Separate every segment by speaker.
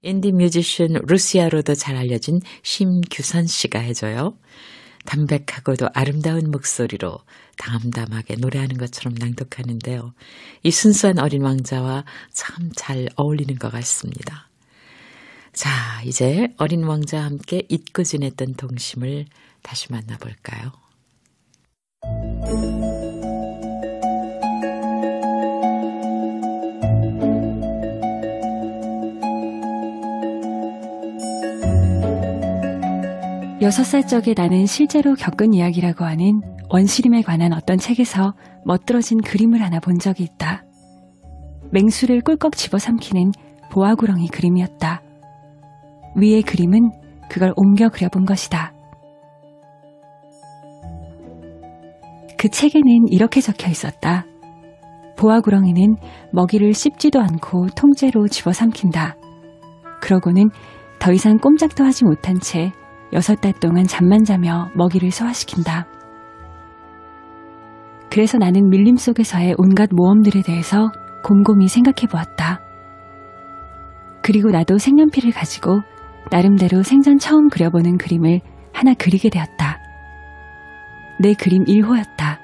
Speaker 1: 인디 뮤지션 루시아로도 잘 알려진 심규선 씨가 해줘요. 담백하고도 아름다운 목소리로 담담하게 노래하는 것처럼 낭독하는데요. 이 순수한 어린 왕자와 참 잘 어울리는 것 같습니다. 자, 이제 어린 왕자와 함께 잊고 지냈던 동심을 다시 만나볼까요?
Speaker 2: 6살 적에 나는 실제로 겪은 이야기라고 하는 원시림에 관한 어떤 책에서 멋들어진 그림을 하나 본 적이 있다. 맹수를 꿀꺽 집어삼키는 보아구렁이 그림이었다. 위의 그림은 그걸 옮겨 그려본 것이다. 그 책에는 이렇게 적혀 있었다. 보아구렁이는 먹이를 씹지도 않고 통째로 집어삼킨다. 그러고는 더 이상 꼼짝도 하지 못한 채 6달 동안 잠만 자며 먹이를 소화시킨다. 그래서 나는 밀림 속에서의 온갖 모험들에 대해서 곰곰이 생각해 보았다. 그리고 나도 색연필을 가지고 나름대로 생전 처음 그려보는 그림을 하나 그리게 되었다. 내 그림 1호였다.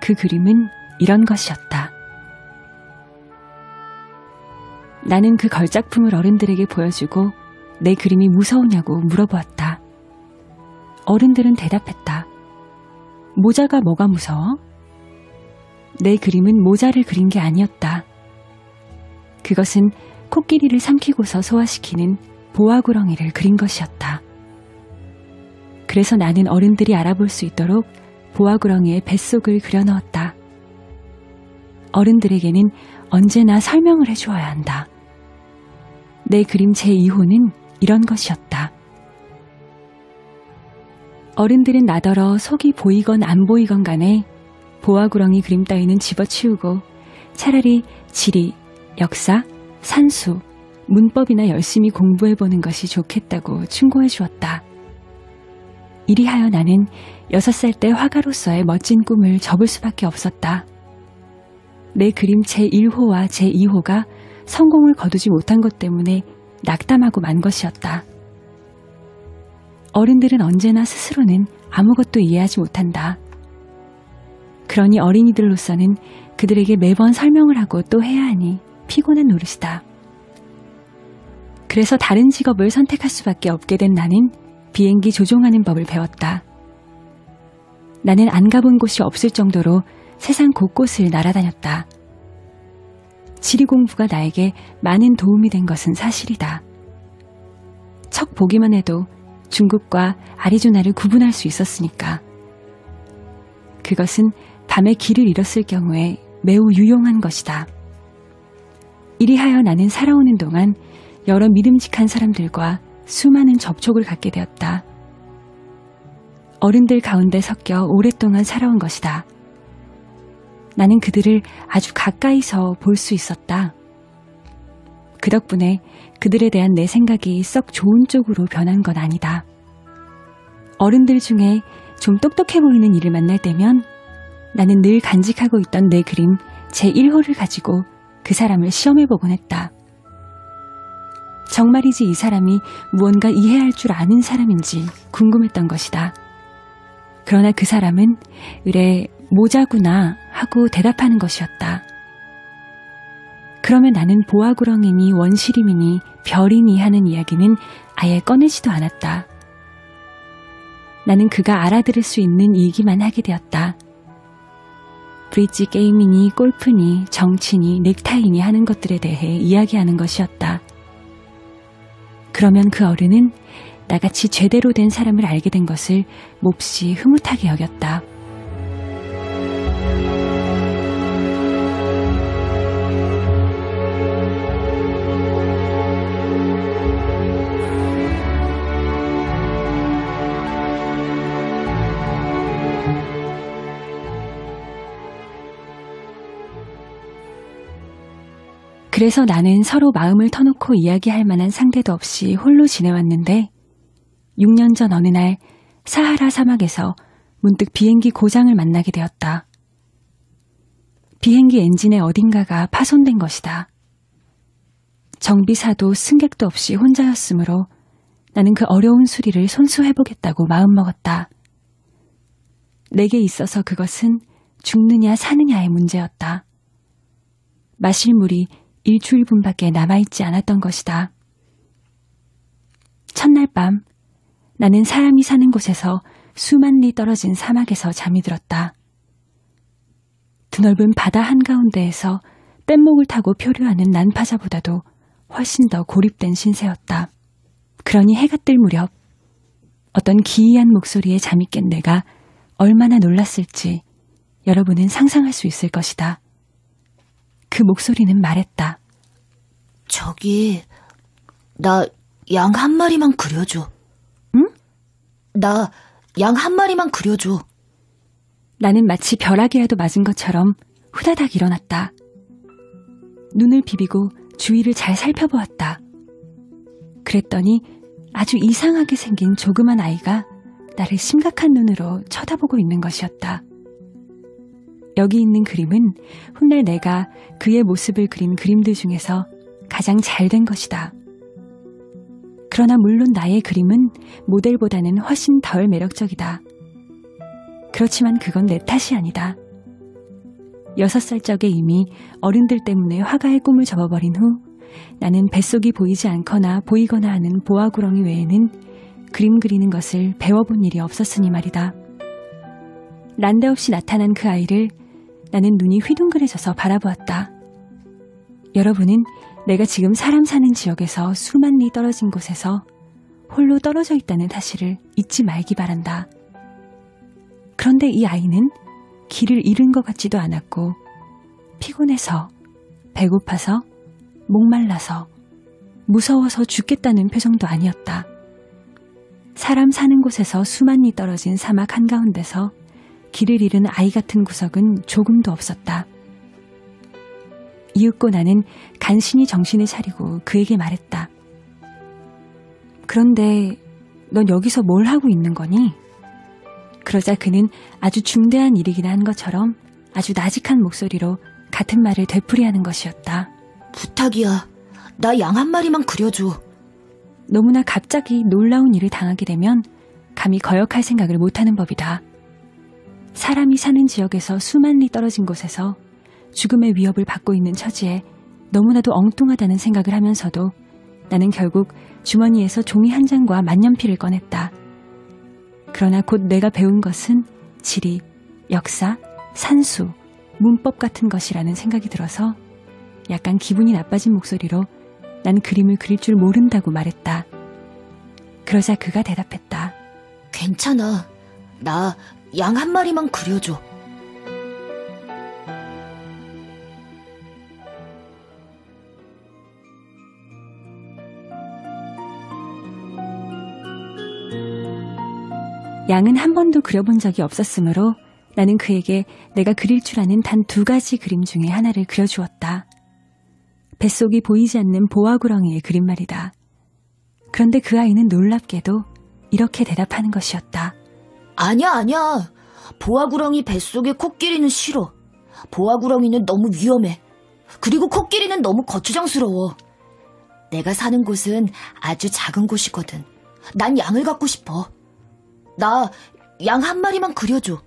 Speaker 2: 그 그림은 이런 것이었다. 나는 그 걸작품을 어른들에게 보여주고 내 그림이 무서우냐고 물어보았다. 어른들은 대답했다. 모자가 뭐가 무서워? 내 그림은 모자를 그린 게 아니었다. 그것은 코끼리를 삼키고서 소화시키는 보아구렁이를 그린 것이었다. 그래서 나는 어른들이 알아볼 수 있도록 보아구렁이의 뱃속을 그려넣었다. 어른들에게는 언제나 설명을 해주어야 한다. 내 그림 제2호는 이런 것이었다. 어른들은 나더러 속이 보이건 안 보이건 간에 보아구렁이 그림 따위는 집어치우고 차라리 지리, 역사, 산수, 문법이나 열심히 공부해보는 것이 좋겠다고 충고해 주었다. 이리하여 나는 6살 때 화가로서의 멋진 꿈을 접을 수밖에 없었다. 내 그림 제1호와 제2호가 성공을 거두지 못한 것 때문에 낙담하고 만 것이었다. 어른들은 언제나 스스로는 아무것도 이해하지 못한다. 그러니 어린이들로서는 그들에게 매번 설명을 하고 또 해야 하니 피곤한 노릇이다. 그래서 다른 직업을 선택할 수밖에 없게 된 나는 비행기 조종하는 법을 배웠다. 나는 안 가본 곳이 없을 정도로 세상 곳곳을 날아다녔다. 지리 공부가 나에게 많은 도움이 된 것은 사실이다. 척 보기만 해도 중국과 아리조나를 구분할 수 있었으니까. 그것은 밤에 길을 잃었을 경우에 매우 유용한 것이다. 이리하여 나는 살아오는 동안 여러 믿음직한 사람들과 수많은 접촉을 갖게 되었다. 어른들 가운데 섞여 오랫동안 살아온 것이다. 나는 그들을 아주 가까이서 볼 수 있었다. 그 덕분에 그들에 대한 내 생각이 썩 좋은 쪽으로 변한 건 아니다. 어른들 중에 좀 똑똑해 보이는 이를 만날 때면 나는 늘 간직하고 있던 내 그림 제1호를 가지고 그 사람을 시험해보곤 했다. 정말이지 이 사람이 무언가 이해할 줄 아는 사람인지 궁금했던 것이다. 그러나 그 사람은 의뢰 모자구나 하고 대답하는 것이었다. 그러면 나는 보아구렁이니 원시림이니 별이니 하는 이야기는 아예 꺼내지도 않았다. 나는 그가 알아들을 수 있는 얘기만 하게 되었다. 브릿지 게임이니 골프니 정치니 넥타이니 하는 것들에 대해 이야기하는 것이었다. 그러면 그 어른은 나같이 제대로 된 사람을 알게 된 것을 몹시 흐뭇하게 여겼다. 그래서 나는 서로 마음을 터놓고 이야기할 만한 상대도 없이 홀로 지내왔는데 6년 전 어느 날 사하라 사막에서 문득 비행기 고장을 만나게 되었다. 비행기 엔진의 어딘가가 파손된 것이다. 정비사도 승객도 없이 혼자였으므로 나는 그 어려운 수리를 손수해보겠다고 마음먹었다. 내게 있어서 그것은 죽느냐 사느냐의 문제였다. 마실 물이 일주일분밖에 남아있지 않았던 것이다. 첫날 밤 나는 사람이 사는 곳에서 수만 리 떨어진 사막에서 잠이 들었다. 드넓은 바다 한가운데에서 뗏목을 타고 표류하는 난파자보다도 훨씬 더 고립된 신세였다. 그러니 해가 뜰 무렵 어떤 기이한 목소리에 잠이 깬 내가 얼마나 놀랐을지 여러분은 상상할 수 있을 것이다. 그 목소리는 말했다.
Speaker 3: 저기, 나 양 한 마리만 그려줘.
Speaker 2: 응?
Speaker 3: 나 양 한 마리만 그려줘.
Speaker 2: 나는 마치 벼락이라도 맞은 것처럼 후다닥 일어났다. 눈을 비비고 주위를 잘 살펴보았다. 그랬더니 아주 이상하게 생긴 조그만 아이가 나를 심각한 눈으로 쳐다보고 있는 것이었다. 여기 있는 그림은 훗날 내가 그의 모습을 그린 그림들 중에서 가장 잘 된 것이다. 그러나 물론 나의 그림은 모델보다는 훨씬 덜 매력적이다. 그렇지만 그건 내 탓이 아니다. 6살 적에 이미 어른들 때문에 화가의 꿈을 접어버린 후 나는 뱃속이 보이지 않거나 보이거나 하는 보아구렁이 외에는 그림 그리는 것을 배워본 일이 없었으니 말이다. 난데없이 나타난 그 아이를 나는 눈이 휘둥그레져서 바라보았다. 여러분은 내가 지금 사람 사는 지역에서 수만 리 떨어진 곳에서 홀로 떨어져 있다는 사실을 잊지 말기 바란다. 그런데 이 아이는 길을 잃은 것 같지도 않았고 피곤해서, 배고파서, 목말라서, 무서워서 죽겠다는 표정도 아니었다. 사람 사는 곳에서 수만 리 떨어진 사막 한가운데서 길을 잃은 아이 같은 구석은 조금도 없었다. 이윽고 나는 간신히 정신을 차리고 그에게 말했다. 그런데 넌 여기서 뭘 하고 있는 거니? 그러자 그는 아주 중대한 일이긴 한 것처럼 아주 나직한 목소리로 같은 말을 되풀이하는 것이었다.
Speaker 3: 부탁이야. 나 양 한 마리만 그려줘.
Speaker 2: 너무나 갑자기 놀라운 일을 당하게 되면 감히 거역할 생각을 못하는 법이다. 사람이 사는 지역에서 수만 리 떨어진 곳에서 죽음의 위협을 받고 있는 처지에 너무나도 엉뚱하다는 생각을 하면서도 나는 결국 주머니에서 종이 한 장과 만년필을 꺼냈다. 그러나 곧 내가 배운 것은 지리, 역사, 산수, 문법 같은 것이라는 생각이 들어서 약간 기분이 나빠진 목소리로 난 그림을 그릴 줄 모른다고 말했다. 그러자 그가 대답했다.
Speaker 3: 괜찮아. 나 양 한 마리만 그려줘.
Speaker 2: 양은 한 번도 그려본 적이 없었으므로 나는 그에게 내가 그릴 줄 아는 단 2가지 그림 중에 하나를 그려주었다. 뱃속이 보이지 않는 보아구렁이의 그림 말이다. 그런데 그 아이는 놀랍게도 이렇게 대답하는 것이었다.
Speaker 3: 아니야. 보아구렁이 뱃속에 코끼리는 싫어. 보아구렁이는 너무 위험해. 그리고 코끼리는 너무 거추장스러워. 내가 사는 곳은 아주 작은 곳이거든. 난 양을 갖고 싶어. 나 양 한 마리만 그려줘.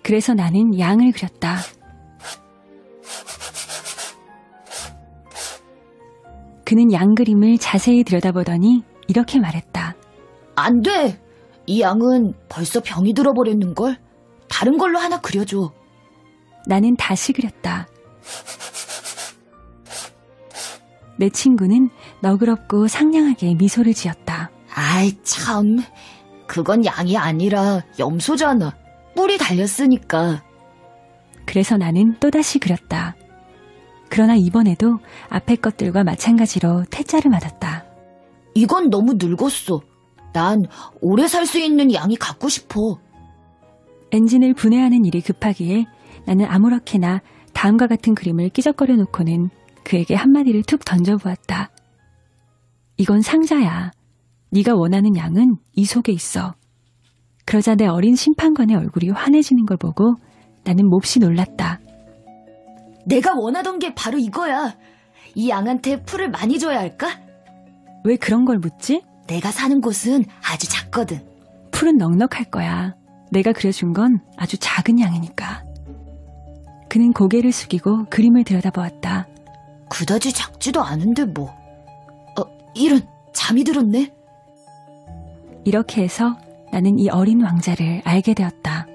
Speaker 2: 그래서 나는 양을 그렸다. 그는 양 그림을 자세히 들여다보더니 이렇게 말했다.
Speaker 3: 안 돼. 이 양은 벌써 병이 들어버렸는걸. 다른 걸로 하나 그려줘.
Speaker 2: 나는 다시 그렸다. 내 친구는 너그럽고 상냥하게 미소를 지었다.
Speaker 3: 아이 참. 그건 양이 아니라 염소잖아. 뿔이 달렸으니까.
Speaker 2: 그래서 나는 또다시 그렸다. 그러나 이번에도 앞의 것들과 마찬가지로 퇴짜를 맞았다.
Speaker 3: 이건 너무 늙었어. 난 오래 살 수 있는 양이 갖고 싶어.
Speaker 2: 엔진을 분해하는 일이 급하기에 나는 아무렇게나 다음과 같은 그림을 끼적거려 놓고는 그에게 한마디를 툭 던져보았다. 이건 상자야. 네가 원하는 양은 이 속에 있어. 그러자 내 어린 심판관의 얼굴이 환해지는 걸 보고 나는 몹시 놀랐다.
Speaker 3: 내가 원하던 게 바로 이거야. 이 양한테 풀을 많이 줘야 할까?
Speaker 2: 왜 그런 걸 묻지?
Speaker 3: 내가 사는 곳은 아주 작거든.
Speaker 2: 풀은 넉넉할 거야. 내가 그려준 건 아주 작은 양이니까. 그는 고개를 숙이고 그림을 들여다보았다.
Speaker 3: 그다지 작지도 않은데 뭐. 이런, 잠이 들었네.
Speaker 2: 이렇게 해서 나는 이 어린 왕자를 알게 되었다.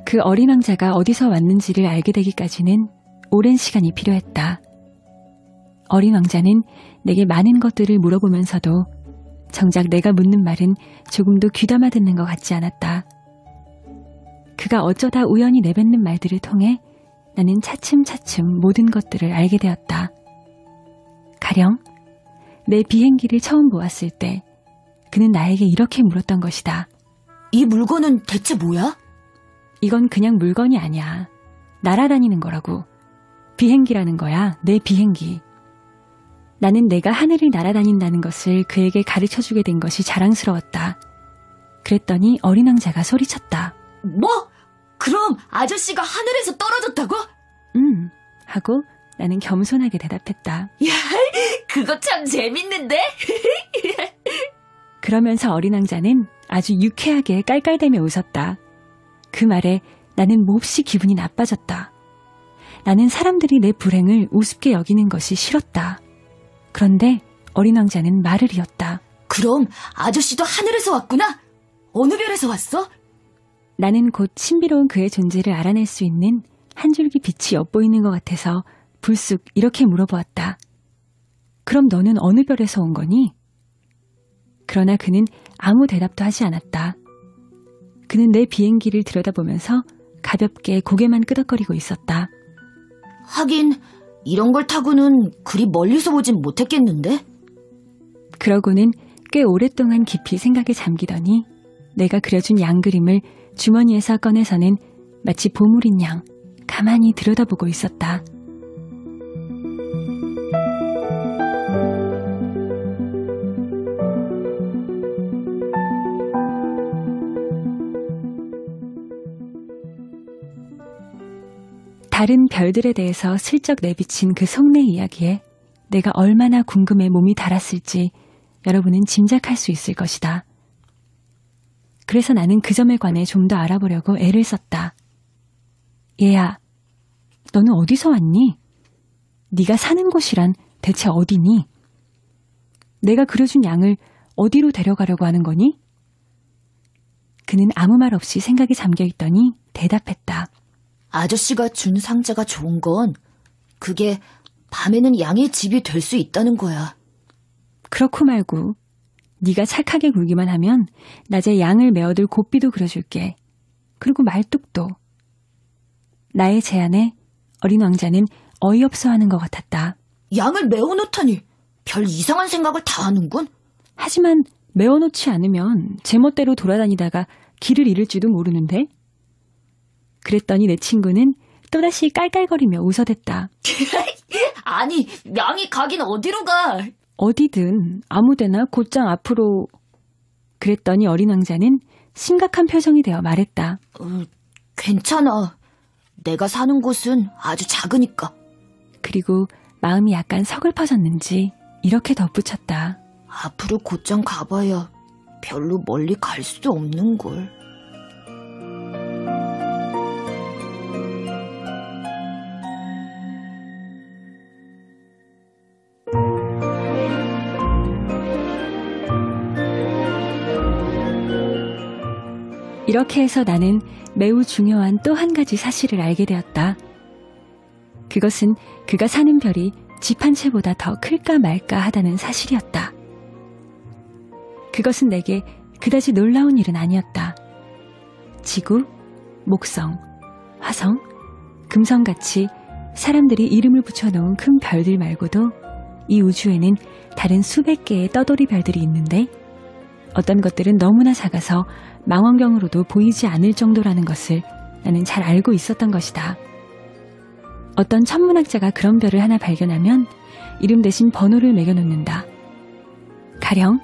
Speaker 2: 그 어린 왕자가 어디서 왔는지를 알게 되기까지는 오랜 시간이 필요했다. 어린 왕자는 내게 많은 것들을 물어보면서도 정작 내가 묻는 말은 조금도 귀담아 듣는 것 같지 않았다. 그가 어쩌다 우연히 내뱉는 말들을 통해 나는 차츰차츰 모든 것들을 알게 되었다. 가령 내 비행기를 처음 보았을 때 그는 나에게 이렇게 물었던 것이다.
Speaker 3: 이 물건은 대체 뭐야?
Speaker 2: 이건 그냥 물건이 아니야. 날아다니는 거라고. 비행기라는 거야, 내 비행기. 나는 내가 하늘을 날아다닌다는 것을 그에게 가르쳐주게 된 것이 자랑스러웠다. 그랬더니 어린 왕자가 소리쳤다.
Speaker 3: 뭐? 그럼 아저씨가 하늘에서 떨어졌다고?
Speaker 2: 하고 나는 겸손하게 대답했다.
Speaker 3: 야, 그거 참 재밌는데?
Speaker 2: 그러면서 어린 왕자는 아주 유쾌하게 깔깔대며 웃었다. 그 말에 나는 몹시 기분이 나빠졌다. 나는 사람들이 내 불행을 우습게 여기는 것이 싫었다. 그런데 어린 왕자는 말을 이었다.
Speaker 3: 그럼 아저씨도 하늘에서 왔구나? 어느 별에서 왔어?
Speaker 2: 나는 곧 신비로운 그의 존재를 알아낼 수 있는 한 줄기 빛이 엿보이는 것 같아서 불쑥 이렇게 물어보았다. 그럼 너는 어느 별에서 온 거니? 그러나 그는 아무 대답도 하지 않았다. 그는 내 비행기를 들여다보면서 가볍게 고개만 끄덕거리고 있었다.
Speaker 3: 하긴 이런 걸 타고는 그리 멀리서 보진 못했겠는데?
Speaker 2: 그러고는 꽤 오랫동안 깊이 생각에 잠기더니 내가 그려준 양 그림을 주머니에서 꺼내서는 마치 보물인 양 가만히 들여다보고 있었다. 다른 별들에 대해서 슬쩍 내비친 그 속내 이야기에 내가 얼마나 궁금해 몸이 달았을지 여러분은 짐작할 수 있을 것이다. 그래서 나는 그 점에 관해 좀 더 알아보려고 애를 썼다. 얘야, 너는 어디서 왔니? 네가 사는 곳이란 대체 어디니? 내가 그려준 양을 어디로 데려가려고 하는 거니? 그는 아무 말 없이 생각에 잠겨있더니 대답했다.
Speaker 3: 아저씨가 준 상자가 좋은 건 그게 밤에는 양의 집이 될 수 있다는 거야.
Speaker 2: 그렇고 말고 네가 착하게 굴기만 하면 낮에 양을 메어둘 고삐도 그려줄게. 그리고 말뚝도. 나의 제안에 어린 왕자는 어이없어하는 것 같았다.
Speaker 3: 양을 메어놓다니 별 이상한 생각을 다 하는군.
Speaker 2: 하지만 메어놓지 않으면 제멋대로 돌아다니다가 길을 잃을지도 모르는데? 그랬더니 내 친구는 또다시 깔깔거리며 웃어댔다.
Speaker 3: 아니, 양이 가긴 어디로 가?
Speaker 2: 어디든 아무데나 곧장 앞으로. 그랬더니 어린 왕자는 심각한 표정이 되어 말했다.
Speaker 3: 괜찮아. 내가 사는 곳은 아주 작으니까.
Speaker 2: 그리고 마음이 약간 서글퍼졌는지 이렇게 덧붙였다.
Speaker 3: 앞으로 곧장 가봐야 별로 멀리 갈 수 없는걸.
Speaker 2: 이렇게 해서 나는 매우 중요한 또 한 가지 사실을 알게 되었다. 그것은 그가 사는 별이 집 한 채보다 더 클까 말까 하다는 사실이었다. 그것은 내게 그다지 놀라운 일은 아니었다. 지구, 목성, 화성, 금성같이 사람들이 이름을 붙여놓은 큰 별들 말고도 이 우주에는 다른 수백 개의 떠돌이 별들이 있는데 어떤 것들은 너무나 작아서 망원경으로도 보이지 않을 정도라는 것을 나는 잘 알고 있었던 것이다. 어떤 천문학자가 그런 별을 하나 발견하면 이름 대신 번호를 매겨놓는다. 가령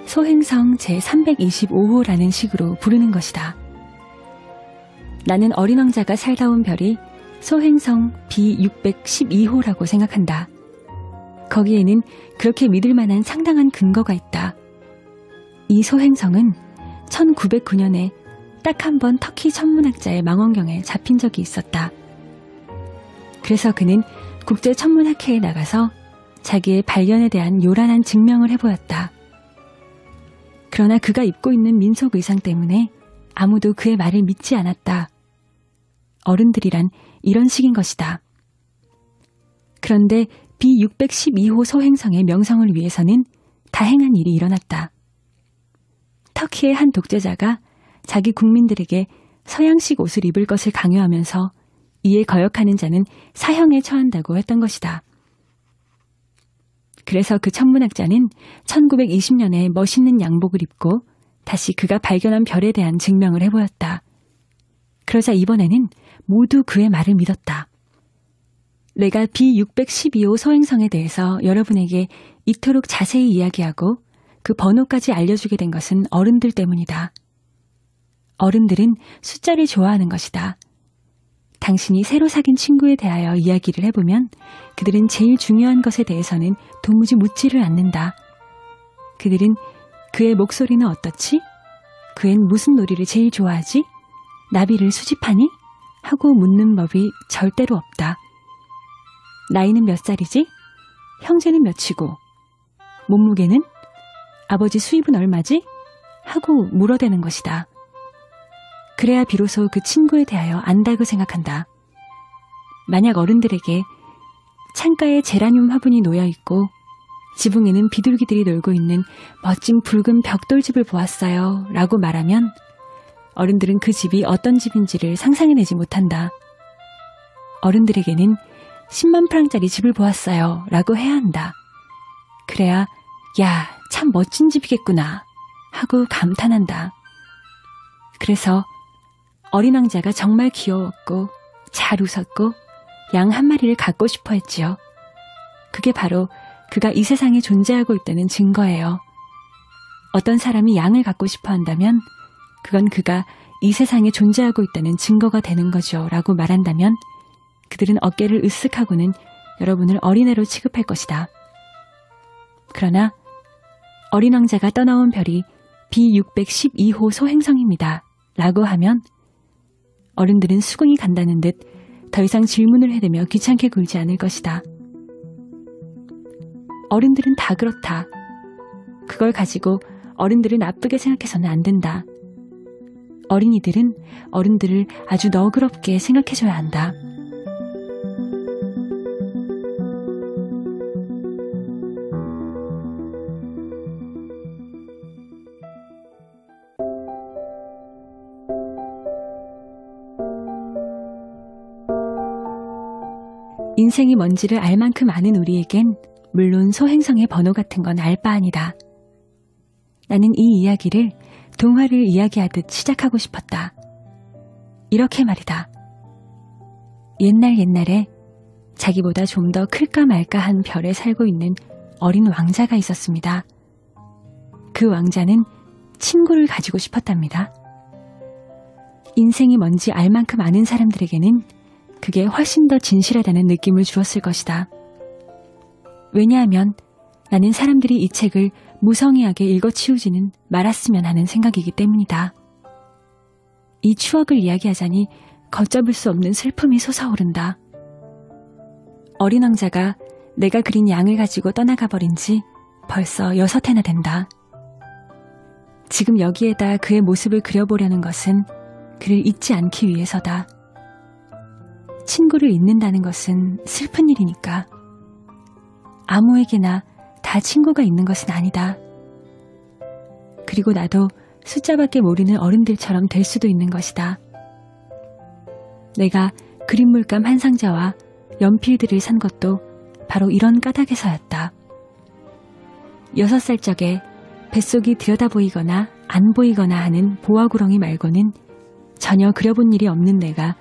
Speaker 2: 소행성 제325호라는 식으로 부르는 것이다. 나는 어린 왕자가 살다 온 별이 소행성 B612호라고 생각한다. 거기에는 그렇게 믿을 만한 상당한 근거가 있다. 이 소행성은 1909년에 딱 한 번 터키 천문학자의 망원경에 잡힌 적이 있었다. 그래서 그는 국제 천문학회에 나가서 자기의 발견에 대한 요란한 증명을 해보였다. 그러나 그가 입고 있는 민속 의상 때문에 아무도 그의 말을 믿지 않았다. 어른들이란 이런 식인 것이다. 그런데 B612호 소행성의 명성을 위해서는 다행한 일이 일어났다. 터키의 한 독재자가 자기 국민들에게 서양식 옷을 입을 것을 강요하면서 이에 거역하는 자는 사형에 처한다고 했던 것이다. 그래서 그 천문학자는 1920년에 멋있는 양복을 입고 다시 그가 발견한 별에 대한 증명을 해보였다. 그러자 이번에는 모두 그의 말을 믿었다. 내가 B612호 소행성에 대해서 여러분에게 이토록 자세히 이야기하고 그 번호까지 알려주게 된 것은 어른들 때문이다. 어른들은 숫자를 좋아하는 것이다. 당신이 새로 사귄 친구에 대하여 이야기를 해보면 그들은 제일 중요한 것에 대해서는 도무지 묻지를 않는다. 그들은 그의 목소리는 어떻지? 그엔 무슨 놀이를 제일 좋아하지? 나비를 수집하니? 하고 묻는 법이 절대로 없다. 나이는 몇 살이지? 형제는 몇이고? 몸무게는? 아버지 수입은 얼마지? 하고 물어대는 것이다. 그래야 비로소 그 친구에 대하여 안다고 생각한다. 만약 어른들에게 창가에 제라늄 화분이 놓여있고 지붕에는 비둘기들이 놀고 있는 멋진 붉은 벽돌집을 보았어요 라고 말하면 어른들은 그 집이 어떤 집인지를 상상해내지 못한다. 어른들에게는 10만 프랑짜리 집을 보았어요 라고 해야 한다. 그래야 야, 참 멋진 집이겠구나 하고 감탄한다. 그래서 어린 왕자가 정말 귀여웠고 잘 웃었고 양 한 마리를 갖고 싶어 했지요. 그게 바로 그가 이 세상에 존재하고 있다는 증거예요. 어떤 사람이 양을 갖고 싶어 한다면 그건 그가 이 세상에 존재하고 있다는 증거가 되는 거죠 라고 말한다면 그들은 어깨를 으쓱하고는 여러분을 어린애로 취급할 것이다. 그러나 어린 왕자가 떠나온 별이 B612호 소행성입니다 라고 하면 어른들은 수긍이 간다는 듯 더 이상 질문을 해대며 귀찮게 굴지 않을 것이다. 어른들은 다 그렇다. 그걸 가지고 어른들을 나쁘게 생각해서는 안 된다. 어린이들은 어른들을 아주 너그럽게 생각해줘야 한다. 인생이 뭔지를 알 만큼 아는 우리에겐 물론 소행성의 번호 같은 건 알 바 아니다. 나는 이 이야기를 동화를 이야기하듯 시작하고 싶었다. 이렇게 말이다. 옛날에 자기보다 좀 더 클까 말까 한 별에 살고 있는 어린 왕자가 있었습니다. 그 왕자는 친구를 가지고 싶었답니다. 인생이 뭔지 알 만큼 아는 사람들에게는 그게 훨씬 더 진실하다는 느낌을 주었을 것이다. 왜냐하면 나는 사람들이 이 책을 무성의하게 읽어치우지는 말았으면 하는 생각이기 때문이다. 이 추억을 이야기하자니 걷잡을 수 없는 슬픔이 솟아오른다. 어린 왕자가 내가 그린 양을 가지고 떠나가 버린 지 벌써 6해나 된다. 지금 여기에다 그의 모습을 그려보려는 것은 그를 잊지 않기 위해서다. 친구를 잊는다는 것은 슬픈 일이니까. 아무에게나 다 친구가 있는 것은 아니다. 그리고 나도 숫자밖에 모르는 어른들처럼 될 수도 있는 것이다. 내가 그림 물감 한 상자와 연필들을 산 것도 바로 이런 까닭에서였다. 6살 적에 뱃속이 들여다보이거나 안 보이거나 하는 보아구렁이 말고는 전혀 그려본 일이 없는 내가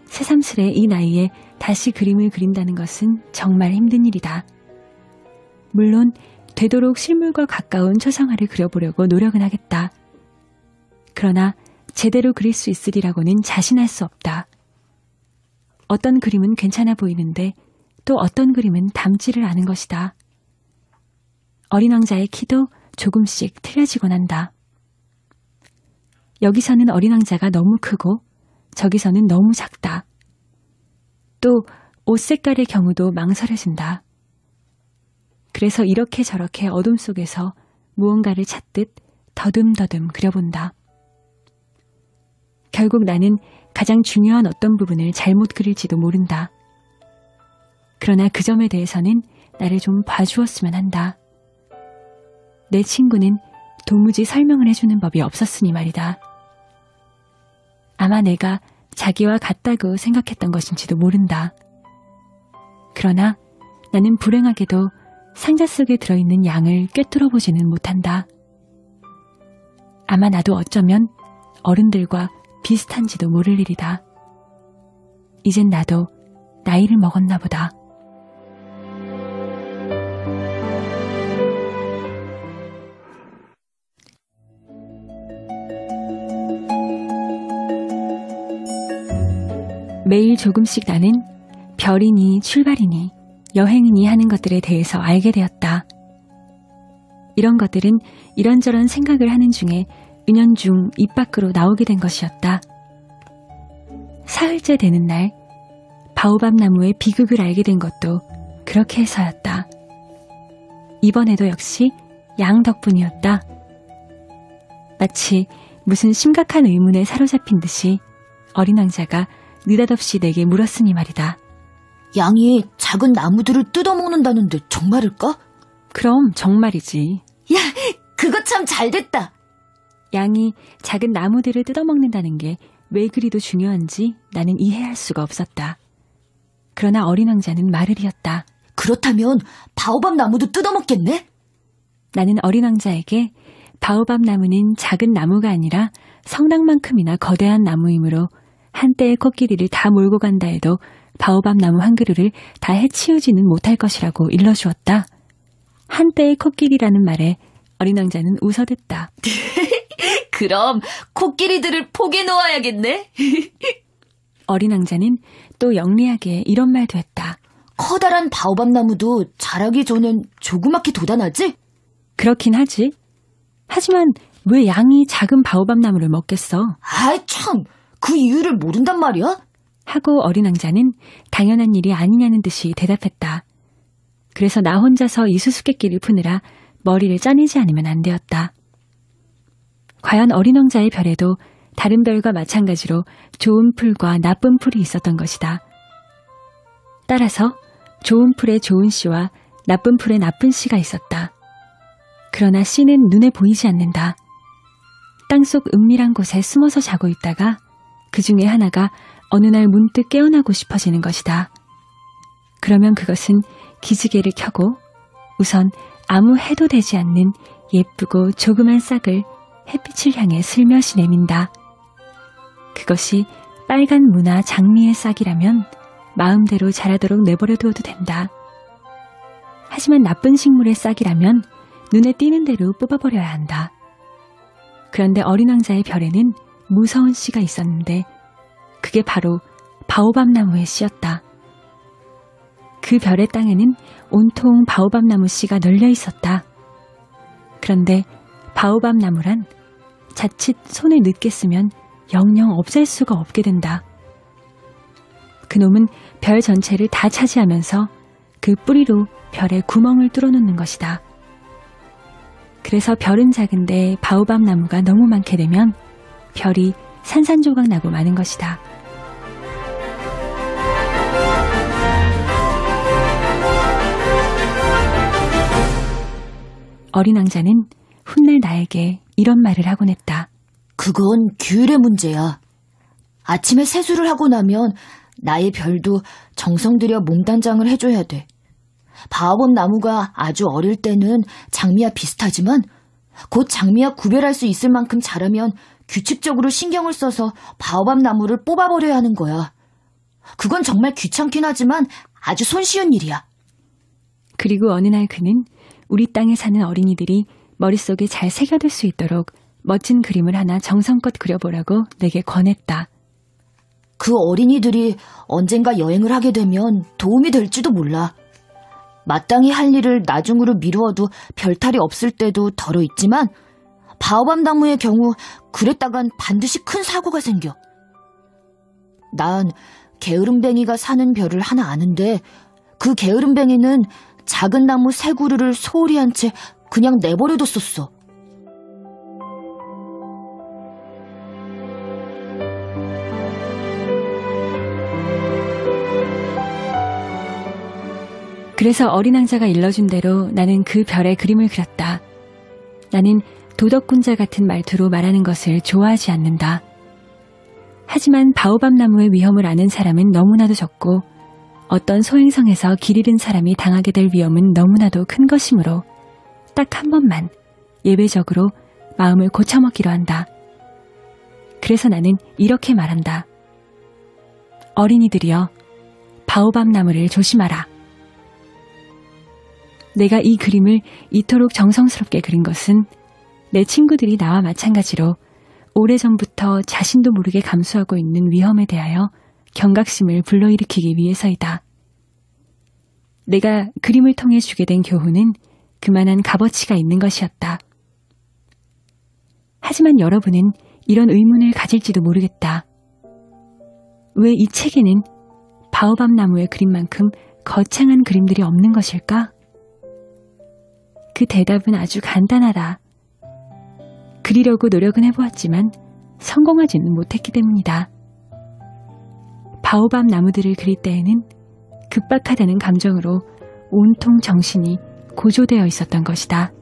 Speaker 2: 새삼스레 이 나이에 다시 그림을 그린다는 것은 정말 힘든 일이다. 물론 되도록 실물과 가까운 초상화를 그려보려고 노력은 하겠다. 그러나 제대로 그릴 수 있으리라고는 자신할 수 없다. 어떤 그림은 괜찮아 보이는데 또 어떤 그림은 닮지를 않은 것이다. 어린 왕자의 키도 조금씩 틀려지곤 한다. 여기서는 어린 왕자가 너무 크고 저기서는 너무 작다. 또 옷 색깔의 경우도 망설여진다. 그래서 이렇게 저렇게 어둠 속에서 무언가를 찾듯 더듬더듬 그려본다. 결국 나는 가장 중요한 어떤 부분을 잘못 그릴지도 모른다. 그러나 그 점에 대해서는 나를 좀 봐주었으면 한다. 내 친구는 도무지 설명을 해주는 법이 없었으니 말이다. 아마 내가 자기와 같다고 생각했던 것인지도 모른다. 그러나 나는 불행하게도 상자 속에 들어있는 양을 꿰뚫어 보지는 못한다. 아마 나도 어쩌면 어른들과 비슷한지도 모를 일이다. 이젠 나도 나이를 먹었나 보다. 매일 조금씩 나는 별이니 출발이니 여행이니 하는 것들에 대해서 알게 되었다. 이런 것들은 이런저런 생각을 하는 중에 은연중 입 밖으로 나오게 된 것이었다. 사흘째 되는 날 바오밥 나무의 비극을 알게 된 것도 그렇게 해서였다. 이번에도 역시 양 덕분이었다. 마치 무슨 심각한 의문에 사로잡힌 듯이 어린 왕자가 느닷없이 내게 물었으니 말이다.
Speaker 3: 양이 작은 나무들을 뜯어먹는다는데 정말일까?
Speaker 2: 그럼 정말이지.
Speaker 3: 야, 그거 참 잘됐다.
Speaker 2: 양이 작은 나무들을 뜯어먹는다는 게 왜 그리도 중요한지 나는 이해할 수가 없었다. 그러나 어린 왕자는 말을 이었다.
Speaker 3: 그렇다면 바오밥 나무도 뜯어먹겠네?
Speaker 2: 나는 어린 왕자에게 바오밥 나무는 작은 나무가 아니라 성당만큼이나 거대한 나무이므로 한때의 코끼리를 다 몰고 간다 해도 바오밥 나무 한 그루를 다 해치우지는 못할 것이라고 일러주었다. 한때의 코끼리라는 말에 어린 왕자는 웃어댔다.
Speaker 3: 그럼 코끼리들을 포개 놓아야겠네?
Speaker 2: 어린 왕자는 또 영리하게 이런 말도 했다.
Speaker 3: 커다란 바오밥 나무도 자라기 전엔 조그맣게 돋아나지?
Speaker 2: 그렇긴 하지. 하지만 왜 양이 작은 바오밥 나무를 먹겠어?
Speaker 3: 아이 참, 그 이유를 모른단 말이야?
Speaker 2: 하고 어린 왕자는 당연한 일이 아니냐는 듯이 대답했다. 그래서 나 혼자서 이 수수께끼를 푸느라 머리를 짜내지 않으면 안 되었다. 과연 어린 왕자의 별에도 다른 별과 마찬가지로 좋은 풀과 나쁜 풀이 있었던 것이다. 따라서 좋은 풀에 좋은 씨와 나쁜 풀에 나쁜 씨가 있었다. 그러나 씨는 눈에 보이지 않는다. 땅속 은밀한 곳에 숨어서 자고 있다가 그 중에 하나가 어느 날 문득 깨어나고 싶어지는 것이다. 그러면 그것은 기지개를 켜고 우선 아무 해도 되지 않는 예쁘고 조그만 싹을 햇빛을 향해 슬며시 내민다. 그것이 빨간 무나 장미의 싹이라면 마음대로 자라도록 내버려두어도 된다. 하지만 나쁜 식물의 싹이라면 눈에 띄는 대로 뽑아버려야 한다. 그런데 어린 왕자의 별에는 무서운 씨가 있었는데 그게 바로 바오밥 나무의 씨였다. 그 별의 땅에는 온통 바오밥 나무 씨가 널려 있었다. 그런데 바오밥 나무란 자칫 손을 늦게 쓰면 영영 없앨 수가 없게 된다. 그놈은 별 전체를 다 차지하면서 그 뿌리로 별에 구멍을 뚫어놓는 것이다. 그래서 별은 작은데 바오밥 나무가 너무 많게 되면 별이 산산조각 나고 마는 것이다. 어린 왕자는 훗날 나에게 이런 말을 하곤 했다.
Speaker 3: 그건 규율의 문제야. 아침에 세수를 하고 나면 나의 별도 정성 들여 몸단장을 해줘야 돼. 바오밥 나무가 아주 어릴 때는 장미와 비슷하지만 곧 장미와 구별할 수 있을 만큼 자라면 규칙적으로 신경을 써서 바오밥 나무를 뽑아버려야 하는 거야. 그건 정말 귀찮긴 하지만 아주 손쉬운 일이야.
Speaker 2: 그리고 어느 날 그는 우리 땅에 사는 어린이들이 머릿속에 잘 새겨들 수 있도록 멋진 그림을 하나 정성껏 그려보라고 내게 권했다.
Speaker 3: 그 어린이들이 언젠가 여행을 하게 되면 도움이 될지도 몰라. 마땅히 할 일을 나중으로 미루어도 별탈이 없을 때도 덜어 있지만 바오밤 나무의 경우 그랬다간 반드시 큰 사고가 생겨. 난 게으름뱅이가 사는 별을 하나 아는데 그 게으름뱅이는 작은 나무 세 그루를 소홀히 한 채 그냥 내버려뒀었어.
Speaker 2: 그래서 어린 왕자가 일러준 대로 나는 그 별의 그림을 그렸다. 나는 도덕군자 같은 말투로 말하는 것을 좋아하지 않는다. 하지만 바오밤 나무의 위험을 아는 사람은 너무나도 적고 어떤 소행성에서 길 잃은 사람이 당하게 될 위험은 너무나도 큰 것이므로 딱 한 번만 예외적으로 마음을 고쳐먹기로 한다. 그래서 나는 이렇게 말한다. 어린이들이여, 바오밤 나무를 조심하라. 내가 이 그림을 이토록 정성스럽게 그린 것은 내 친구들이 나와 마찬가지로 오래전부터 자신도 모르게 감수하고 있는 위험에 대하여 경각심을 불러일으키기 위해서이다. 내가 그림을 통해 주게 된 교훈은 그만한 값어치가 있는 것이었다. 하지만 여러분은 이런 의문을 가질지도 모르겠다. 왜 이 책에는 바오밤 나무의 그림만큼 거창한 그림들이 없는 것일까? 그 대답은 아주 간단하다. 그리려고 노력은 해보았지만 성공하지는 못했기 때문이다. 바오밤 나무들을 그릴 때에는 급박하다는 감정으로 온통 정신이 고조되어 있었던 것이다.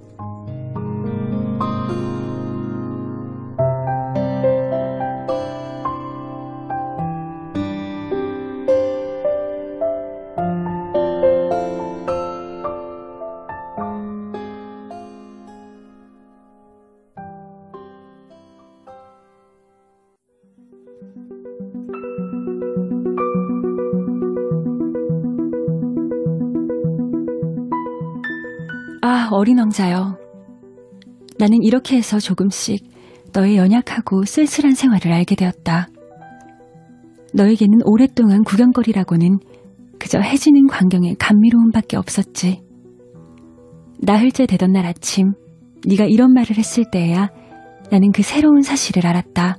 Speaker 2: 아, 어린 왕자여. 나는 이렇게 해서 조금씩 너의 연약하고 쓸쓸한 생활을 알게 되었다. 너에게는 오랫동안 구경거리라고는 그저 해지는 광경의 감미로움밖에 없었지. 나흘째 되던 날 아침, 네가 이런 말을 했을 때에야 나는 그 새로운 사실을 알았다.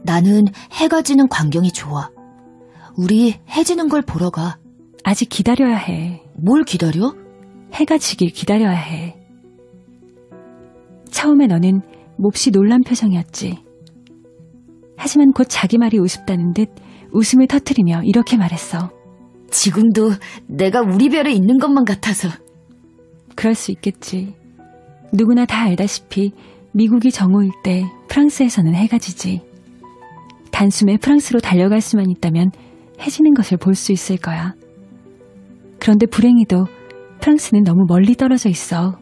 Speaker 3: 나는 해가 지는 광경이 좋아. 우리 해 지는 걸 보러 가.
Speaker 2: 아직 기다려야 해.
Speaker 3: 뭘 기다려?
Speaker 2: 해가 지길 기다려야 해. 처음에 너는 몹시 놀란 표정이었지. 하지만 곧 자기 말이 우습다는 듯 웃음을 터뜨리며 이렇게 말했어.
Speaker 3: 지금도 내가 우리 별에 있는 것만 같아서.
Speaker 2: 그럴 수 있겠지. 누구나 다 알다시피 미국이 정오일 때 프랑스에서는 해가 지지. 단숨에 프랑스로 달려갈 수만 있다면 해지는 것을 볼 수 있을 거야. 그런데 불행히도 프랑스는 너무 멀리 떨어져 있어.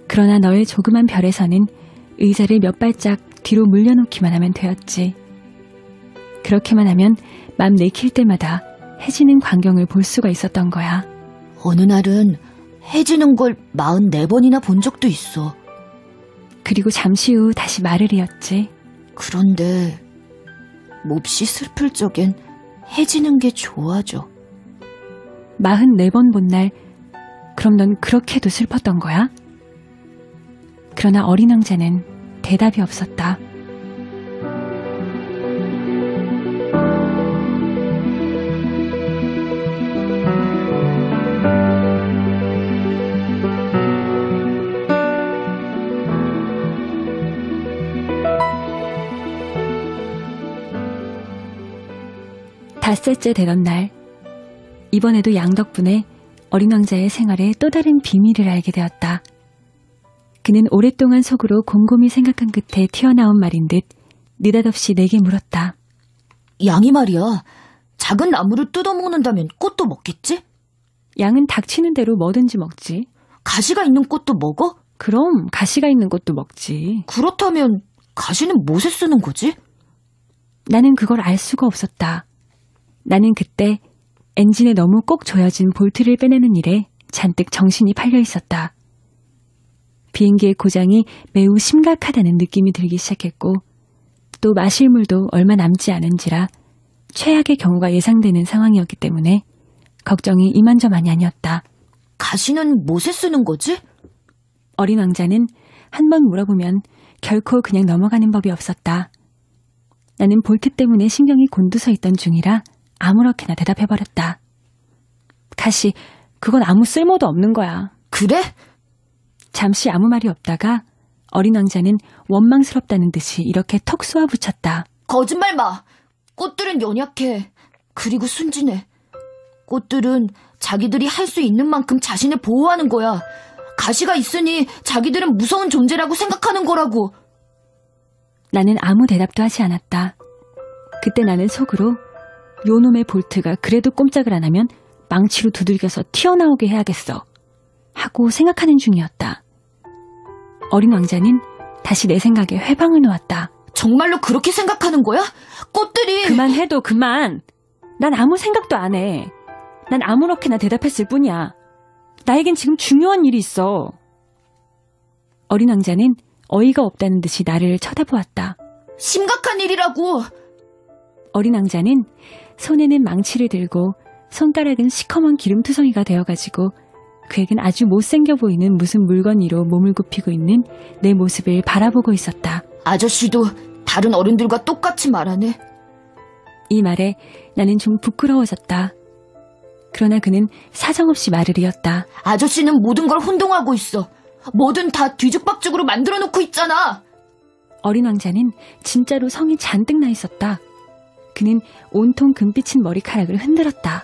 Speaker 2: 그러나 너의 조그만 별에서는 의자를 몇 발짝 뒤로 물려놓기만 하면 되었지. 그렇게만 하면 맘 내킬 때마다 해지는 광경을 볼 수가 있었던 거야.
Speaker 3: 어느 날은 해지는 걸 44번이나 본 적도 있어.
Speaker 2: 그리고 잠시 후 다시 말을 이었지.
Speaker 3: 그런데 몹시 슬플 적엔 해지는 게 좋아져.
Speaker 2: 44번 본 날, 그럼 넌 그렇게도 슬펐던 거야? 그러나 어린 왕자는 대답이 없었다. 닷새째 되던 날, 이번에도 양 덕분에 어린 왕자의 생활에 또 다른 비밀을 알게 되었다. 그는 오랫동안 속으로 곰곰이 생각한 끝에 튀어나온 말인 듯 느닷없이 내게 물었다.
Speaker 3: 양이 말이야. 작은 나무를 뜯어먹는다면 꽃도 먹겠지?
Speaker 2: 양은 닥치는 대로 뭐든지 먹지.
Speaker 3: 가시가 있는 꽃도 먹어?
Speaker 2: 그럼 가시가 있는 것도 먹지.
Speaker 3: 그렇다면 가시는 무엇에 쓰는 거지?
Speaker 2: 나는 그걸 알 수가 없었다. 나는 그때 엔진에 너무 꼭 조여진 볼트를 빼내는 일에 잔뜩 정신이 팔려 있었다. 비행기의 고장이 매우 심각하다는 느낌이 들기 시작했고 또 마실 물도 얼마 남지 않은지라 최악의 경우가 예상되는 상황이었기 때문에 걱정이 이만저만이 아니었다.
Speaker 3: 가시는 못에 쓰는 거지?
Speaker 2: 어린 왕자는 한 번 물어보면 결코 그냥 넘어가는 법이 없었다. 나는 볼트 때문에 신경이 곤두서 있던 중이라 아무렇게나 대답해버렸다. 가시, 그건 아무 쓸모도 없는 거야.
Speaker 3: 그래?
Speaker 2: 잠시 아무 말이 없다가 어린 왕자는 원망스럽다는 듯이 이렇게 턱 쏘아붙였다.
Speaker 3: 거짓말 마. 꽃들은 연약해. 그리고 순진해. 꽃들은 자기들이 할 수 있는 만큼 자신을 보호하는 거야. 가시가 있으니 자기들은 무서운 존재라고 생각하는 거라고.
Speaker 2: 나는 아무 대답도 하지 않았다. 그때 나는 속으로 요놈의 볼트가 그래도 꼼짝을 안 하면 망치로 두들겨서 튀어나오게 해야겠어 하고 생각하는 중이었다. 어린 왕자는 다시 내 생각에 회방을 놓았다.
Speaker 3: 정말로 그렇게 생각하는 거야? 꽃들이...
Speaker 2: 그만해도 그만. 난 아무 생각도 안 해. 난 아무렇게나 대답했을 뿐이야. 나에겐 지금 중요한 일이 있어. 어린 왕자는 어이가 없다는 듯이 나를 쳐다보았다.
Speaker 3: 심각한 일이라고.
Speaker 2: 어린 왕자는 손에는 망치를 들고 손가락은 시커먼 기름투성이가 되어가지고 그에겐 아주 못생겨 보이는 무슨 물건 위로 몸을 굽히고 있는 내 모습을 바라보고 있었다.
Speaker 3: 아저씨도 다른 어른들과 똑같이 말하네.
Speaker 2: 이 말에 나는 좀 부끄러워졌다. 그러나 그는 사정없이 말을 이었다.
Speaker 3: 아저씨는 모든 걸 혼동하고 있어. 뭐든 다 뒤죽박죽으로 만들어 놓고 있잖아.
Speaker 2: 어린 왕자는 진짜로 성이 잔뜩 나 있었다. 그는 온통 금빛인 머리카락을 흔들었다.